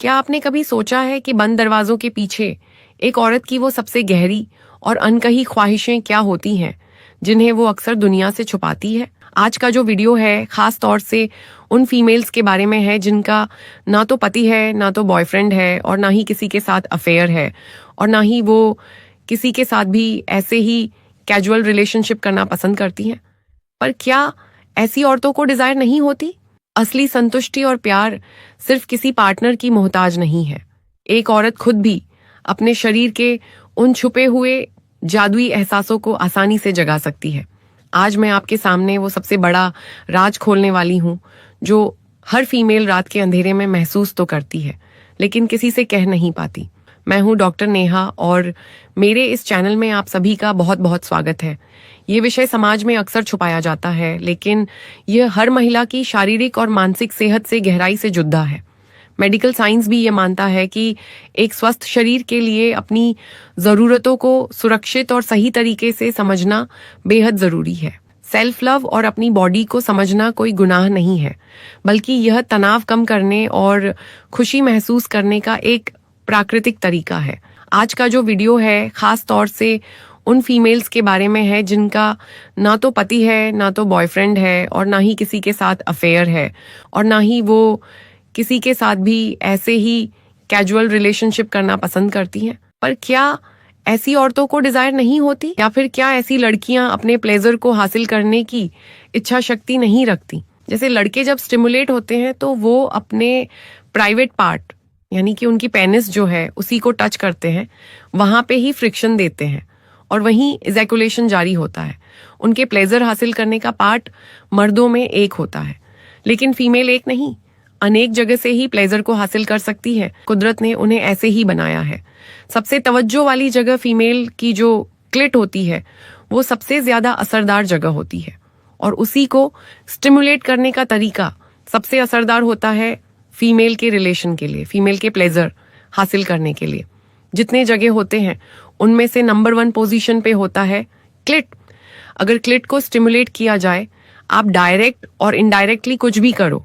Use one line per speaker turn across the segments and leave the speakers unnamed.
क्या आपने कभी सोचा है कि बंद दरवाजों के पीछे एक औरत की वो सबसे गहरी और अनकही ख्वाहिशें क्या होती हैं, जिन्हें वो अक्सर दुनिया से छुपाती है? आज का जो वीडियो है खास तौर से उन फीमेल्स के बारे में है जिनका ना तो पति है, ना तो बॉयफ्रेंड है, और ना ही किसी के साथ अफेयर है, और ना ही वो किसी के साथ भी ऐसे ही कैजुअल रिलेशनशिप करना पसंद करती हैं। पर क्या ऐसी औरतों को डिजायर नहीं होती? असली संतुष्टि और प्यार सिर्फ किसी पार्टनर की मोहताज नहीं है। एक औरत खुद भी अपने शरीर के उन छुपे हुए जादुई एहसासों को आसानी से जगा सकती है। आज मैं आपके सामने वो सबसे बड़ा राज खोलने वाली हूं जो हर फीमेल रात के अंधेरे में महसूस तो करती है, लेकिन किसी से कह नहीं पाती। मैं हूं डॉक्टर नेहा और मेरे इस चैनल में आप सभी का बहुत बहुत स्वागत है। ये विषय समाज में अक्सर छुपाया जाता है, लेकिन यह हर महिला की शारीरिक और मानसिक सेहत से गहराई से जुड़ा है। मेडिकल साइंस भी ये मानता है कि एक स्वस्थ शरीर के लिए अपनी जरूरतों को सुरक्षित और सही तरीके से समझना बेहद जरूरी है। सेल्फ लव और अपनी बॉडी को समझना कोई गुनाह नहीं है, बल्कि यह तनाव कम करने और खुशी महसूस करने का एक प्राकृतिक तरीका है। आज का जो वीडियो है खास तौर से उन फीमेल्स के बारे में है जिनका ना तो पति है, ना तो बॉयफ्रेंड है, और ना ही किसी के साथ अफेयर है, और ना ही वो किसी के साथ भी ऐसे ही कैजुअल रिलेशनशिप करना पसंद करती हैं। पर क्या ऐसी औरतों को डिजायर नहीं होती, या फिर क्या ऐसी लड़कियां अपने प्लेजर को हासिल करने की इच्छा शक्ति नहीं रखती? जैसे लड़के जब स्टिमुलेट होते हैं तो वो अपने प्राइवेट पार्ट यानी कि उनकी पेनिस जो है उसी को टच करते हैं, वहां पे ही फ्रिक्शन देते हैं और वहीं इजैकुलेशन जारी होता है। उनके प्लेजर हासिल करने का पार्ट मर्दों में एक होता है, लेकिन फीमेल एक नहीं, अनेक जगह से ही प्लेजर को हासिल कर सकती है। कुदरत ने उन्हें ऐसे ही बनाया है। सबसे तवज्जो वाली जगह फीमेल की जो क्लिट होती है वो सबसे ज्यादा असरदार जगह होती है, और उसी को स्टिमुलेट करने का तरीका सबसे असरदार होता है फीमेल के रिलेशन के लिए, फीमेल के प्लेजर हासिल करने के लिए। जितने जगह होते हैं उनमें से नंबर 1 पोजीशन पे होता है क्लिट। अगर क्लिट को स्टिमुलेट किया जाए, आप डायरेक्ट और इनडायरेक्टली कुछ भी करो,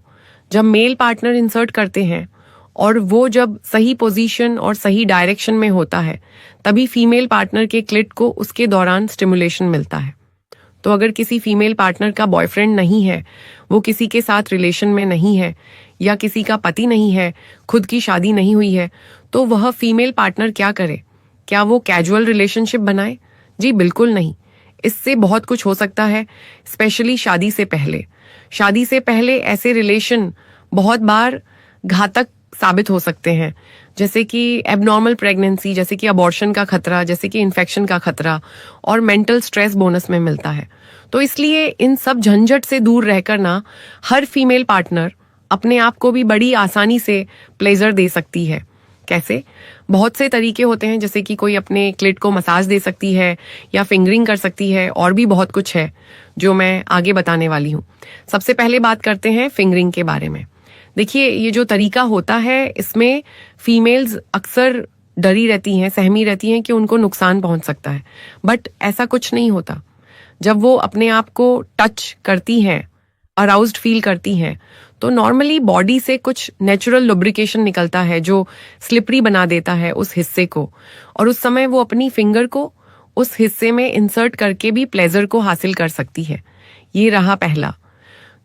जब मेल पार्टनर इंसर्ट करते हैं और वो जब सही पोजीशन और सही डायरेक्शन में होता है, तभी फीमेल पार्टनर के क्लिट को उसके दौरान स्टिमुलेशन मिलता है। तो अगर किसी फीमेल पार्टनर का बॉयफ्रेंड नहीं है, वो किसी के साथ रिलेशन में नहीं है, या किसी का पति नहीं है, खुद की शादी नहीं हुई है, तो वह फीमेल पार्टनर क्या करे? क्या वो कैजुअल रिलेशनशिप बनाए? जी बिल्कुल नहीं। इससे बहुत कुछ हो सकता है, स्पेशली शादी से पहले। शादी से पहले ऐसे रिलेशन बहुत बार घातक साबित हो सकते हैं, जैसे कि एबनॉर्मल प्रेगनेंसी, जैसे कि अबॉर्शन का खतरा, जैसे कि इन्फेक्शन का खतरा, और मेंटल स्ट्रेस बोनस में मिलता है। तो इसलिए इन सब झंझट से दूर रहकर ना हर फीमेल पार्टनर अपने आप को भी बड़ी आसानी से प्लेजर दे सकती है। कैसे? बहुत से तरीके होते हैं, जैसे कि कोई अपने क्लिट को मसाज दे सकती है या फिंगरिंग कर सकती है, और भी बहुत कुछ है जो मैं आगे बताने वाली हूँ। सबसे पहले बात करते हैं फिंगरिंग के बारे में। देखिए, ये जो तरीका होता है इसमें फीमेल्स अक्सर डरी रहती हैं, सहमी रहती हैं कि उनको नुकसान पहुंच सकता है, बट ऐसा कुछ नहीं होता। जब वो अपने आप को टच करती हैं, अराउज्ड फील करती हैं, तो नॉर्मली बॉडी से कुछ नेचुरल लुब्रिकेशन निकलता है जो स्लिपरी बना देता है उस हिस्से को, और उस समय वो अपनी फिंगर को उस हिस्से में इंसर्ट करके भी प्लेजर को हासिल कर सकती है। ये रहा पहला।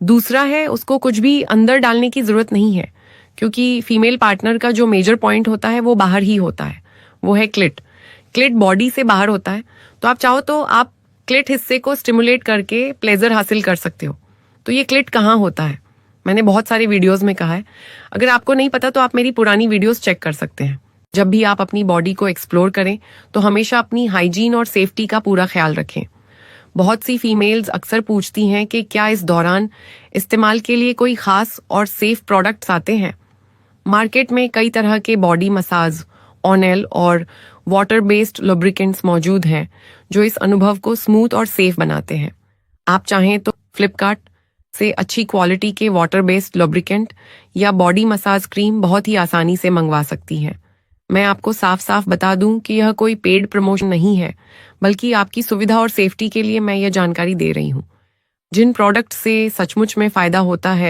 दूसरा है, उसको कुछ भी अंदर डालने की जरूरत नहीं है, क्योंकि फीमेल पार्टनर का जो मेजर पॉइंट होता है वो बाहर ही होता है, वो है क्लिट। क्लिट बॉडी से बाहर होता है, तो आप चाहो तो आप क्लिट हिस्से को स्टिमुलेट करके प्लेजर हासिल कर सकते हो। तो ये क्लिट कहाँ होता है, मैंने बहुत सारे वीडियोस में कहा है। अगर आपको नहीं पता तो आप मेरी पुरानी वीडियोस चेक कर सकते हैं। जब भी आप अपनी बॉडी को एक्सप्लोर करें तो हमेशा अपनी हाइजीन और सेफ्टी का पूरा ख्याल रखें। बहुत सी फीमेल्स अक्सर पूछती हैं कि क्या इस दौरान इस्तेमाल के लिए कोई खास और सेफ प्रोडक्ट्स आते हैं। मार्केट में कई तरह के बॉडी मसाज, ऑनेल और वाटर बेस्ड लुब्रिकेंट्स मौजूद हैं जो इस अनुभव को स्मूथ और सेफ बनाते हैं। आप चाहें तो फ्लिपकार्ट से अच्छी क्वालिटी के वाटर बेस्ड लुब्रिकेंट या बॉडी मसाज क्रीम बहुत ही आसानी से मंगवा सकती हैं। मैं आपको साफ साफ बता दूं कि यह कोई पेड प्रमोशन नहीं है, बल्कि आपकी सुविधा और सेफ्टी के लिए मैं यह जानकारी दे रही हूं। जिन प्रोडक्ट से सचमुच में फायदा होता है